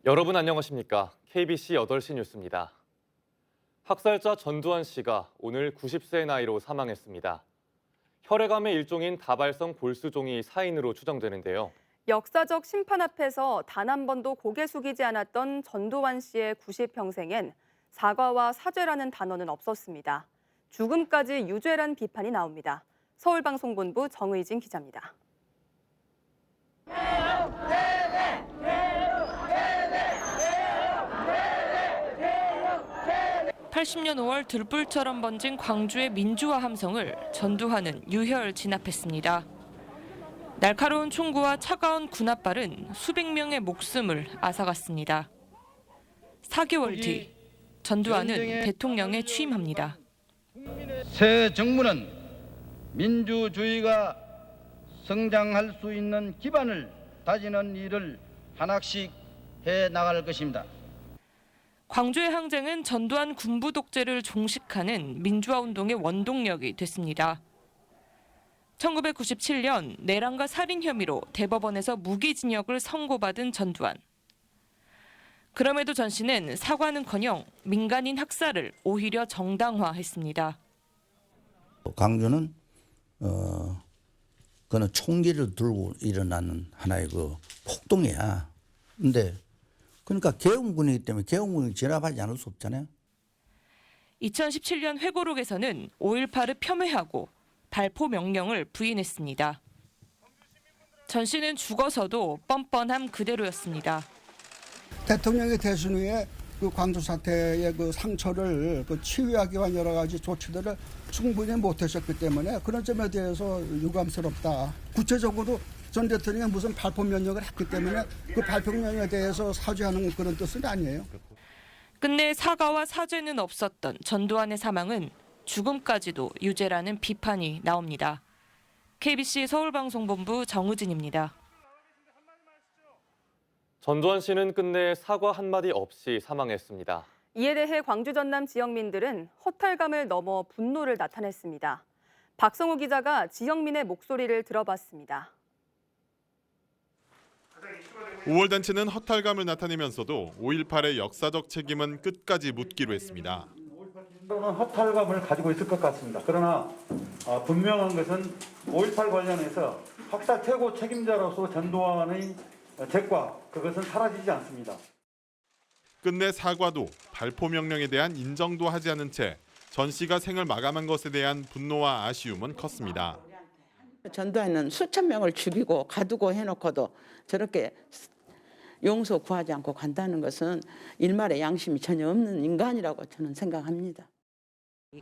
여러분 안녕하십니까? KBC 8시 뉴스입니다. 학살자 전두환 씨가 오늘 90세의 나이로 사망했습니다. 혈액암의 일종인 다발성 볼수종이 사인으로 추정되는데요. 역사적 심판 앞에서 단 한 번도 고개 숙이지 않았던 전두환 씨의 90평생엔 사과와 사죄라는 단어는 없었습니다. 죽음까지 유죄란 비판이 나옵니다. 서울방송본부 정의진 기자입니다. 80년 5월 들불처럼 번진 광주의 민주화 함성을 전두환은 유혈 진압했습니다. 날카로운 총구와 차가운 군합발은 수백 명의 목숨을 앗아갔습니다. 4개월 뒤 전두환은 대통령에 취임합니다. 새 정부는 민주주의가 성장할 수 있는 기반을 다지는 일을 하나씩 해 나갈 것입니다. 광주의 항쟁은 전두환 군부 독재를 종식하는 민주화 운동의 원동력이 됐습니다. 1997년 내란과 살인 혐의로 대법원에서 무기징역을 선고받은 전두환. 그럼에도 전 씨는 사과는커녕 민간인 학살을 오히려 정당화했습니다. 광주는 그는 총기를 들고 일어나는 하나의 그 폭동이야. 근데 그러니까 계엄군이기 때문에 계엄군이 진압하지 않을 수 없잖아요. 2017년 회고록에서는 5.18을 폄훼하고 발포 명령을 부인했습니다. 전 씨는 죽어서도 뻔뻔함 그대로였습니다. 대통령의 대선 후에 그 광주 사태의 그 상처를 그 치유하기 위한 여러 가지 조치들을 충분히 못하셨기 때문에 그런 점에 대해서 유감스럽다. 구체적으로 전 대통령이 무슨 발포 명령을 했기 때문에 그 발포 명령에 대해서 사죄하는 그런 뜻은 아니에요. 끝내 사과와 사죄는 없었던 전두환의 사망은 죽음까지도 유죄라는 비판이 나옵니다. KBC 서울방송본부 정의진입니다. 전두환 씨는 끝내 사과 한마디 없이 사망했습니다. 이에 대해 광주 전남 지역민들은 허탈감을 넘어 분노를 나타냈습니다. 박성우 기자가 지역민의 목소리를 들어봤습니다. 5월 단체는 허탈감을 나타내면서도 5.18의 역사적 책임은 끝까지 묻기로 했습니다. 저는 허탈감을 가지고 있을 것 같습니다. 그러나 분명한 것은 5.18 관련해서 학살 최고 책임자로서 전두환의 책과 그것은 사라지지 않습니다. 끝내 사과도 발포 명령에 대한 인정도 하지 않은 채 전 씨가 생을 마감한 것에 대한 분노와 아쉬움은 컸습니다. 전두환은 수천 명을 죽이고 가두고 해놓고도 저렇게 용서 구하지 않고 간다는 것은 일말의 양심이 전혀 없는 인간이라고 저는 생각합니다.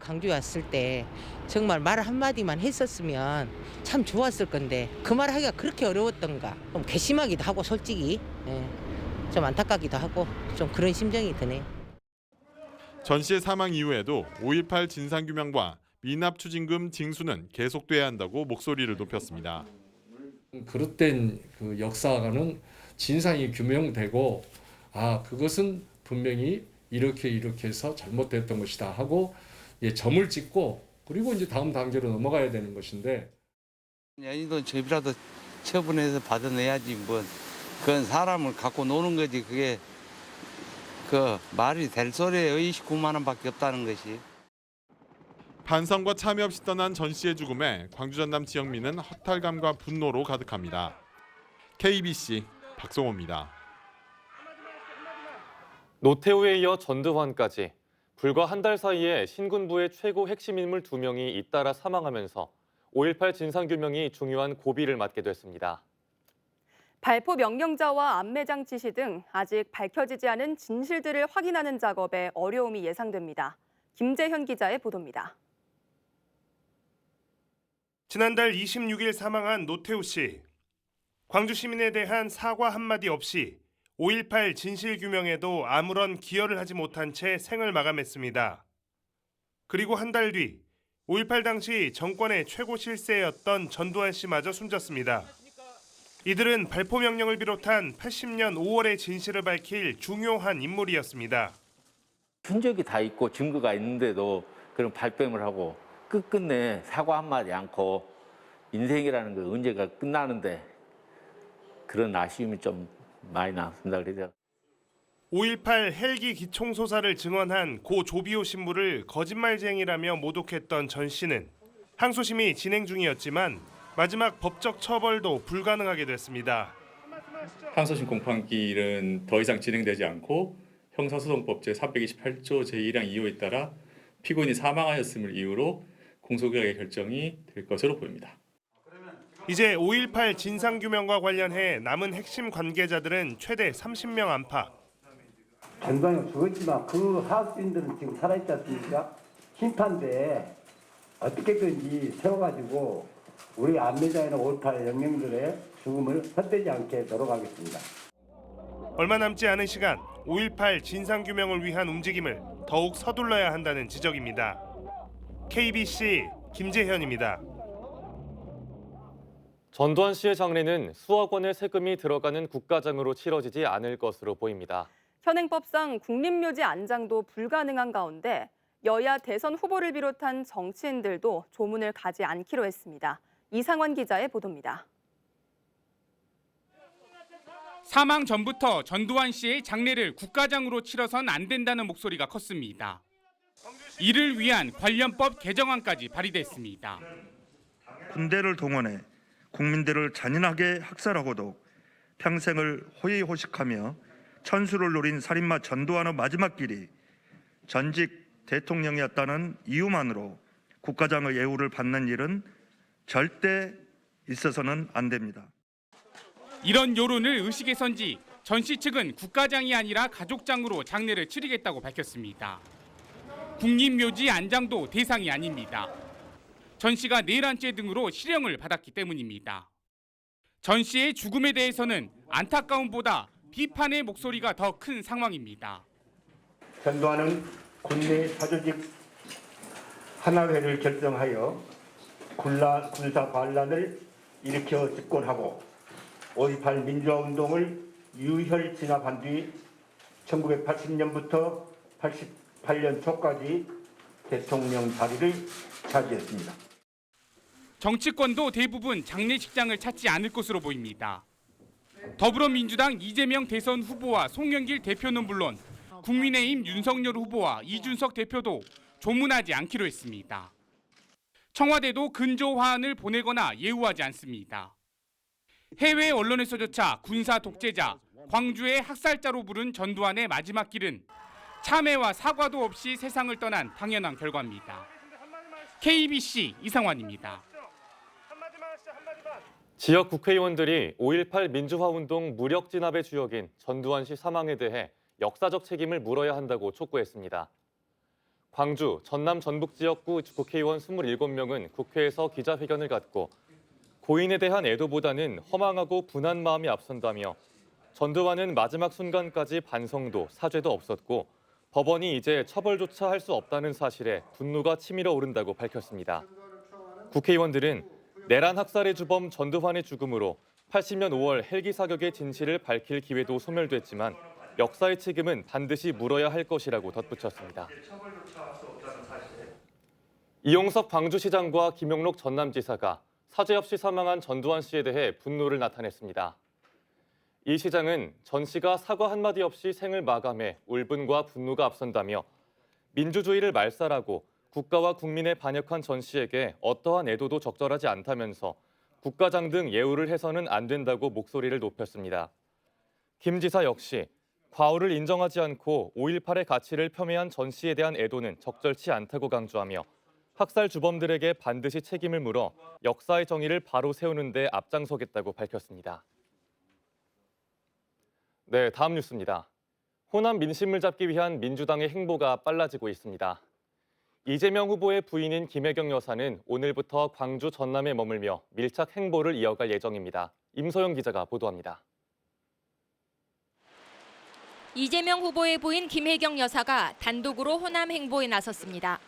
광주에 왔을 때 정말 말 한마디만 했었으면 참 좋았을 건데 그 말 하기가 그렇게 어려웠던가. 좀 괘씸하기도 하고 솔직히 좀 안타깝기도 하고 좀 그런 심정이 드네요. 전 씨의 사망 이후에도 5.18 진상규명과 미납 추징금 징수는 계속돼야 한다고 목소리를 높였습니다. 그릇된 그 역사는 진상이 규명되고 그것은 분명히 이렇게 해서 잘못됐던 것이다 하고 점을 찍고 그리고 이제 다음 단계로 넘어가야 되는 것인데 연희도 저비라도 처분해서 받아내야지 뭐 그건 사람을 갖고 노는 거지 그게 그 말이 될 소리에 의식 9만 원밖에 없다는 것이. 반성과 참여 없이 떠난 전 씨의 죽음에 광주 전남 지역민은 허탈감과 분노로 가득합니다. KBC 박성호입니다. 노태우에 이어 전두환까지 불과 한 달 사이에 신군부의 최고 핵심 인물 2명이 잇따라 사망하면서 5.18 진상규명이 중요한 고비를 맞게 됐습니다. 발포 명령자와 안매장 지시 등 아직 밝혀지지 않은 진실들을 확인하는 작업에 어려움이 예상됩니다. 김재현 기자의 보도입니다. 지난달 26일 사망한 노태우 씨. 광주 시민에 대한 사과 한마디 없이 5.18 진실규명에도 아무런 기여를 하지 못한 채 생을 마감했습니다. 그리고 한 달 뒤 5.18 당시 정권의 최고 실세였던 전두환 씨마저 숨졌습니다. 이들은 발포 명령을 비롯한 80년 5월의 진실을 밝힐 중요한 인물이었습니다. 흔적이 다 있고 증거가 있는데도 그런 발뺌을 하고 끝끝내 사과 한마디 않고 인생이라는 거 언제가 끝나는데 그런 아쉬움이 좀 많이 남습니다. 그래서 5.18 헬기 기총소사를 증언한 고 조비오 신부를 거짓말쟁이라며 모독했던 전 씨는 항소심이 진행 중이었지만 마지막 법적 처벌도 불가능하게 됐습니다. 항소심 공판기일은 더 이상 진행되지 않고 형사소송법 제328조 제1항 2호에 따라 피고인이 사망하였음을 이유로 공소기각의 결정이 될 것으로 보입니다. 이제 5.18 진상규명과 관련해 남은 핵심 관계자들은 최대 30명 안팎. 전두환이 죽었지만 그 하학주인들은 지금 살아있지 않습니까? 심판대에 어떻게든지 세워가지고 우리 안매장이나 5.18 영령들의 죽음을 헛되지 않게 돌아가겠습니다. 얼마 남지 않은 시간 5.18 진상규명을 위한 움직임을 더욱 서둘러야 한다는 지적입니다. KBC 김재현입니다. 전두환 씨의 장례는 수억 원의 세금이 들어가는 국가장으로 치러지지 않을 것으로 보입니다. 현행법상 국립묘지 안장도 불가능한 가운데 여야 대선 후보를 비롯한 정치인들도 조문을 가지 않기로 했습니다. 이상환 기자의 보도입니다. 사망 전부터 전두환 씨의 장례를 국가장으로 치러선 안 된다는 목소리가 컸습니다. 이를 위한 관련법 개정안까지 발의됐습니다. 군대를 동원해 국민들을 잔인하게 학살하고도 평생을 호의호식하며 천수를 누린 살인마 전두환의 마지막 길이 전직 대통령이었다는 이유만으로 국가장의 예우를 받는 일은 절대 있어서는 안 됩니다. 이런 여론을 의식해서인지 전 씨 측은 국가장이 아니라 가족장으로 장례를 치르겠다고 밝혔습니다. 국립묘지 안장도 대상이 아닙니다. 전 씨가 내란죄 등으로 실형을 받았기 때문입니다. 전 씨의 죽음에 대해서는 안타까움보다 비판의 목소리가 더 큰 상황입니다. 전두환은 군내 사조직 하나회를 결정하여 군사 반란을 일으켜 집권하고 5.18 민주화운동을 유혈 진압한 뒤 1980년부터 88년 초까지 대통령 자리를 차지했습니다. 정치권도 대부분 장례식장을 찾지 않을 것으로 보입니다. 더불어민주당 이재명 대선 후보와 송영길 대표는 물론 국민의힘 윤석열 후보와 이준석 대표도 조문하지 않기로 했습니다. 청와대도 근조 화환을 보내거나 예우하지 않습니다. 해외 언론에서조차 군사 독재자, 광주의 학살자로 부른 전두환의 마지막 길은 참회와 사과도 없이 세상을 떠난 당연한 결과입니다. KBC 이상환입니다. 지역 국회의원들이 5.18 민주화운동 무력 진압의 주역인 전두환 씨 사망에 대해 역사적 책임을 물어야 한다고 촉구했습니다. 광주, 전남 전북 지역구 국회의원 27명은 국회에서 기자회견을 갖고 고인에 대한 애도보다는 허망하고 분한 마음이 앞선다며 전두환은 마지막 순간까지 반성도 사죄도 없었고 법원이 이제 처벌조차 할 수 없다는 사실에 분노가 치밀어 오른다고 밝혔습니다. 국회의원들은 내란 학살의 주범 전두환의 죽음으로 80년 5월 헬기 사격의 진실을 밝힐 기회도 소멸됐지만 역사의 책임은 반드시 물어야 할 것이라고 덧붙였습니다. 이용석 광주시장과 김용록 전남지사가 사죄 없이 사망한 전두환 씨에 대해 분노를 나타냈습니다. 이 시장은 전 씨가 사과 한마디 없이 생을 마감해 울분과 분노가 앞선다며 민주주의를 말살하고 국가와 국민에 반역한 전 씨에게 어떠한 애도도 적절하지 않다면서 국가장 등 예우를 해서는 안 된다고 목소리를 높였습니다. 김 지사 역시 과오를 인정하지 않고 5.18의 가치를 폄훼한 전 씨에 대한 애도는 적절치 않다고 강조하며 학살 주범들에게 반드시 책임을 물어 역사의 정의를 바로 세우는 데 앞장서겠다고 밝혔습니다. 네, 다음 뉴스입니다. 호남 민심을 잡기 위한 민주당의 행보가 빨라지고 있습니다. 이재명 후보의 부인인 김혜경 여사는 오늘부터 광주 전남에 머물며 밀착 행보를 이어갈 예정입니다. 임소영 기자가 보도합니다. 이재명 후보의 부인 김혜경 여사가 단독으로 호남 행보에 나섰습니다.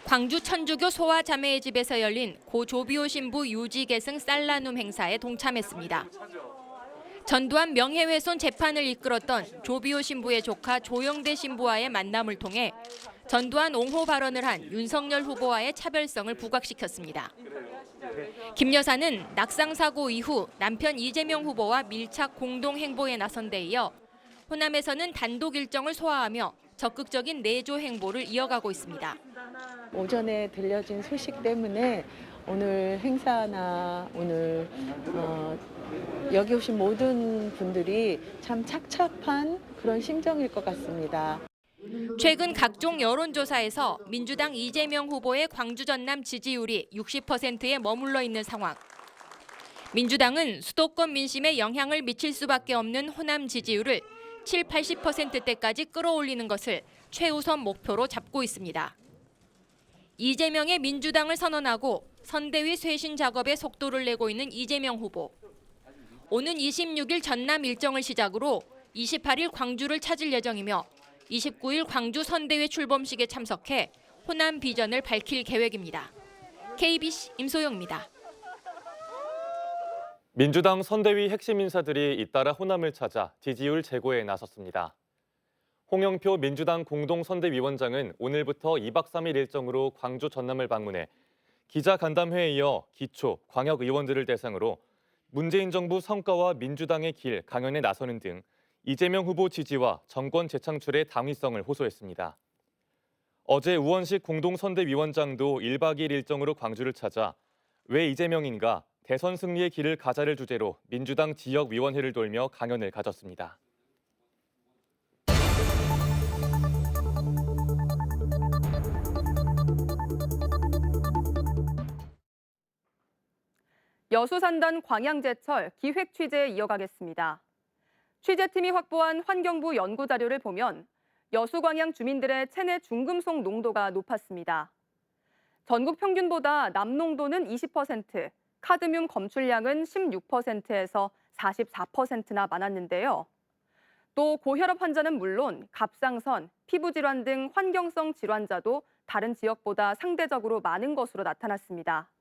광주 천주교 소아자매의 집에서 열린 고 조비오 신부 유지계승 쌀나눔 행사에 동참했습니다. 전두환 명예훼손 재판을 이끌었던 조비오 신부의 조카 조영대 신부와의 만남을 통해 전두환 옹호 발언을 한 윤석열 후보와의 차별성을 부각시켰습니다. 김 여사는 낙상 사고 이후 남편 이재명 후보와 밀착 공동 행보에 나선 데 이어 호남에서는 단독 일정을 소화하며 적극적인 내조 행보를 이어가고 있습니다. 오전에 들려진 소식 때문에 오늘 행사나 오늘 여기 오신 모든 분들이 참 착잡한 그런 심정일 것 같습니다. 최근 각종 여론조사에서 민주당 이재명 후보의 광주 전남 지지율이 60%에 머물러 있는 상황. 민주당은 수도권 민심에 영향을 미칠 수밖에 없는 호남 지지율을 70-80%대까지 끌어올리는 것을 최우선 목표로 잡고 있습니다. 이재명의 민주당을 선언하고 선대위 쇄신 작업에 속도를 내고 있는 이재명 후보. 오는 26일 전남 일정을 시작으로 28일 광주를 찾을 예정이며 29일 광주 선대위 출범식에 참석해 호남 비전을 밝힐 계획입니다. KBC 임소영입니다. 민주당 선대위 핵심 인사들이 잇따라 호남을 찾아 지지율 제고에 나섰습니다. 홍영표 민주당 공동선대위원장은 오늘부터 2박 3일 일정으로 광주 전남을 방문해 기자간담회에 이어 기초, 광역 의원들을 대상으로 문재인 정부 성과와 민주당의 길 강연에 나서는 등 이재명 후보 지지와 정권 재창출의 당위성을 호소했습니다. 어제 우원식 공동선대위원장도 1박 2일 일정으로 광주를 찾아 왜 이재명인가 대선 승리의 길을 가자를 주제로 민주당 지역위원회를 돌며 강연을 가졌습니다. 여수산단 광양제철 기획 취재 이어가겠습니다. 취재팀이 확보한 환경부 연구 자료를 보면 여수광양 주민들의 체내 중금속 농도가 높았습니다. 전국 평균보다 남농도는 20%, 카드뮴 검출량은 16%에서 44%나 많았는데요. 또 고혈압 환자는 물론 갑상선, 피부질환 등 환경성 질환자도 다른 지역보다 상대적으로 많은 것으로 나타났습니다.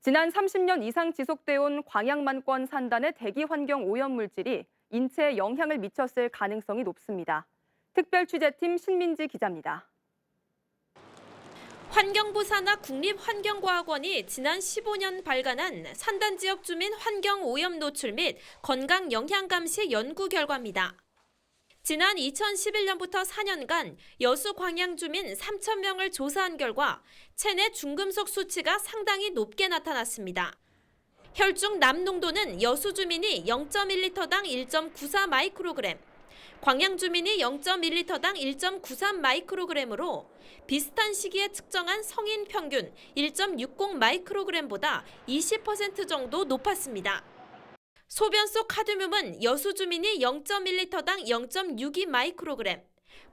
지난 30년 이상 지속돼 온 광양만권 산단의 대기 환경 오염물질이 인체에 영향을 미쳤을 가능성이 높습니다. 특별 취재팀 신민지 기자입니다. 환경부 산하 국립환경과학원이 지난 15년 발간한 산단 지역 주민 환경 오염 노출 및 건강 영향 감시 연구 결과입니다. 지난 2011년부터 4년간 여수 광양 주민 3,000명을 조사한 결과 체내 중금속 수치가 상당히 높게 나타났습니다. 혈중 남농도는 여수 주민이 0.1리터당 1.94 마이크로그램, 광양 주민이 0.1리터당 1.93 마이크로그램으로 비슷한 시기에 측정한 성인 평균 1.60 마이크로그램보다 20% 정도 높았습니다. 소변 속 카드뮴은 여수 주민이 0.1리터당 0.62 마이크로그램,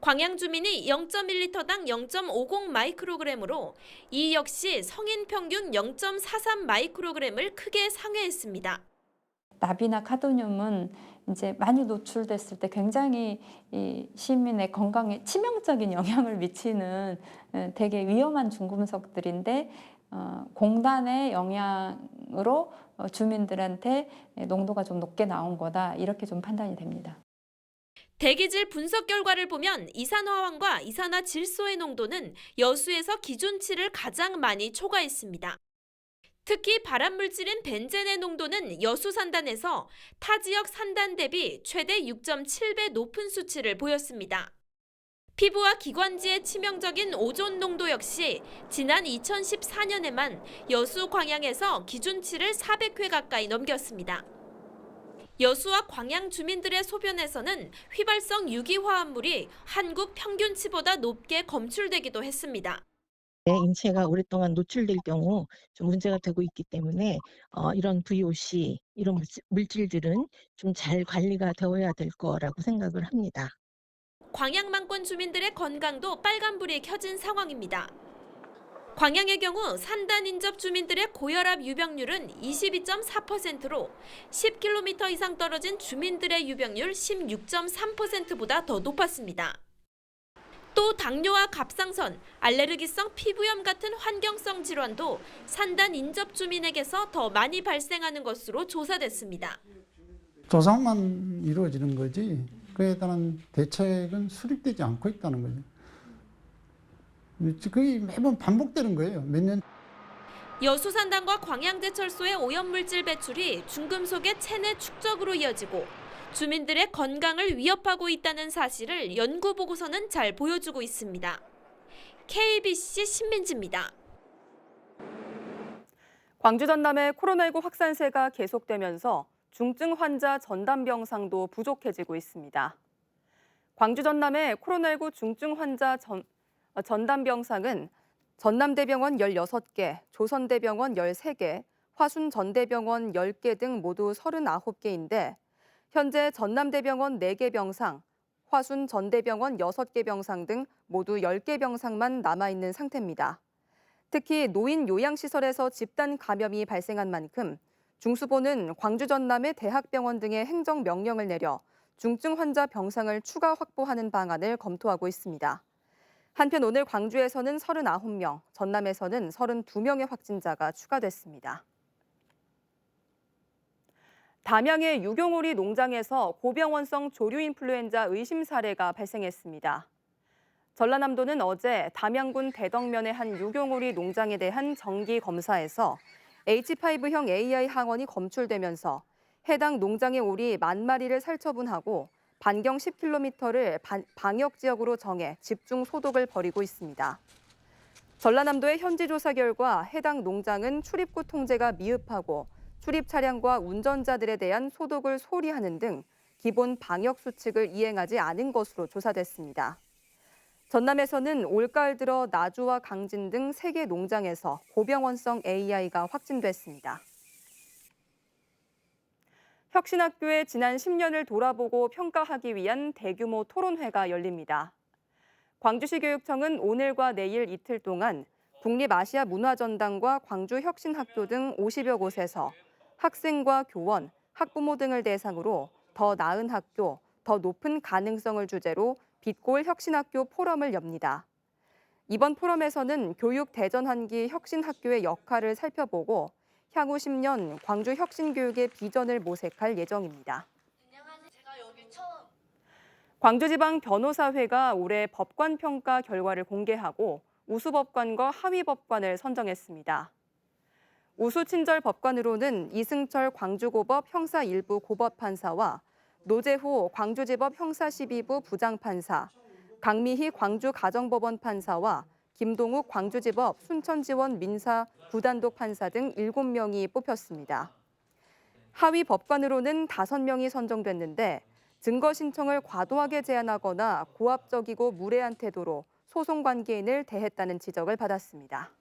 광양 주민이 0.1리터당 0.50 마이크로그램으로 이 역시 성인 평균 0.43 마이크로그램을 크게 상회했습니다. 납이나 카드뮴은 이제 많이 노출됐을 때 굉장히 이 시민의 건강에 치명적인 영향을 미치는 되게 위험한 중금속들인데 공단의 영향으로 주민들한테 농도가 좀 높게 나온 거다 이렇게 좀 판단이 됩니다. 대기질 분석 결과를 보면 이산화황과 이산화질소의 농도는 여수에서 기준치를 가장 많이 초과했습니다. 특히 발암물질인 벤젠의 농도는 여수 산단에서 타 지역 산단 대비 최대 6.7배 높은 수치를 보였습니다. 피부와 기관지에 치명적인 오존 농도 역시 지난 2014년에만 여수 광양에서 기준치를 400회 가까이 넘겼습니다. 여수와 광양 주민들의 소변에서는 휘발성 유기화합물이 한국 평균치보다 높게 검출되기도 했습니다. 인체가 오랫동안 노출될 경우 좀 문제가 되고 있기 때문에 이런 VOC, 이런 물질들은 좀 잘 관리가 되어야 될 거라고 생각을 합니다. 광양만권 주민들의 건강도 빨간불이 켜진 상황입니다. 광양의 경우 산단 인접 주민들의 고혈압 유병률은 22.4%로 10km 이상 떨어진 주민들의 유병률 16.3%보다 더 높았습니다. 또 당뇨와 갑상선, 알레르기성 피부염 같은 환경성 질환도 산단 인접 주민에게서 더 많이 발생하는 것으로 조사됐습니다. 조사만 이루어지는 거지 그에 따른 대책은 수립되지 않고 있다는 거죠. 그게 매번 반복되는 거예요. 몇 년. 여수 산단과 광양제철소의 오염물질 배출이 중금속의 체내 축적으로 이어지고 주민들의 건강을 위협하고 있다는 사실을 연구 보고서는 잘 보여주고 있습니다. KBC 신민지입니다. 광주 전남의 코로나19 확산세가 계속되면서 중증 환자 전담 병상도 부족해지고 있습니다. 광주 전남의 코로나19 중증 환자 전담 병상은 전남대병원 16개, 조선대병원 13개, 화순전대병원 10개 등 모두 39개인데 현재 전남대병원 4개 병상, 화순전대병원 6개 병상 등 모두 10개 병상만 남아있는 상태입니다. 특히 노인 요양시설에서 집단 감염이 발생한 만큼 중수부는 광주 전남의 대학병원 등의 행정명령을 내려 중증 환자 병상을 추가 확보하는 방안을 검토하고 있습니다. 한편 오늘 광주에서는 39명, 전남에서는 32명의 확진자가 추가됐습니다. 담양의 유경오리 농장에서 고병원성 조류인플루엔자 의심 사례가 발생했습니다. 전라남도는 어제 담양군 대덕면의 한 유경오리 농장에 대한 정기 검사에서 H5형 AI 항원이 검출되면서 해당 농장의 오리 10,000마리를 살처분하고 반경 10km를 방역 지역으로 정해 집중 소독을 벌이고 있습니다. 전라남도의 현지 조사 결과 해당 농장은 출입구 통제가 미흡하고 출입 차량과 운전자들에 대한 소독을 소홀히 하는 등 기본 방역 수칙을 이행하지 않은 것으로 조사됐습니다. 전남에서는 올가을 들어 나주와 강진 등 3개 농장에서 고병원성 AI가 확진됐습니다. 혁신학교의 지난 10년을 돌아보고 평가하기 위한 대규모 토론회가 열립니다. 광주시 교육청은 오늘과 내일 이틀 동안 국립아시아문화전당과 광주혁신학교 등 50여 곳에서 학생과 교원, 학부모 등을 대상으로 더 나은 학교, 더 높은 가능성을 주제로 빛골 혁신학교 포럼을 엽니다. 이번 포럼에서는 교육 대전환기 혁신학교의 역할을 살펴보고 향후 10년 광주 혁신교육의 비전을 모색할 예정입니다. 광주지방변호사회가 올해 법관평가 결과를 공개하고 우수법관과 하위법관을 선정했습니다. 우수친절법관으로는 이승철 광주고법 형사 1부 고법판사와 노재호 광주지법 형사 12부 부장판사, 강미희 광주가정법원 판사와 김동욱 광주지법 순천지원 민사 부단독 판사 등 7명이 뽑혔습니다. 하위 법관으로는 5명이 선정됐는데 증거 신청을 과도하게 제한하거나 고압적이고 무례한 태도로 소송 관계인을 대했다는 지적을 받았습니다.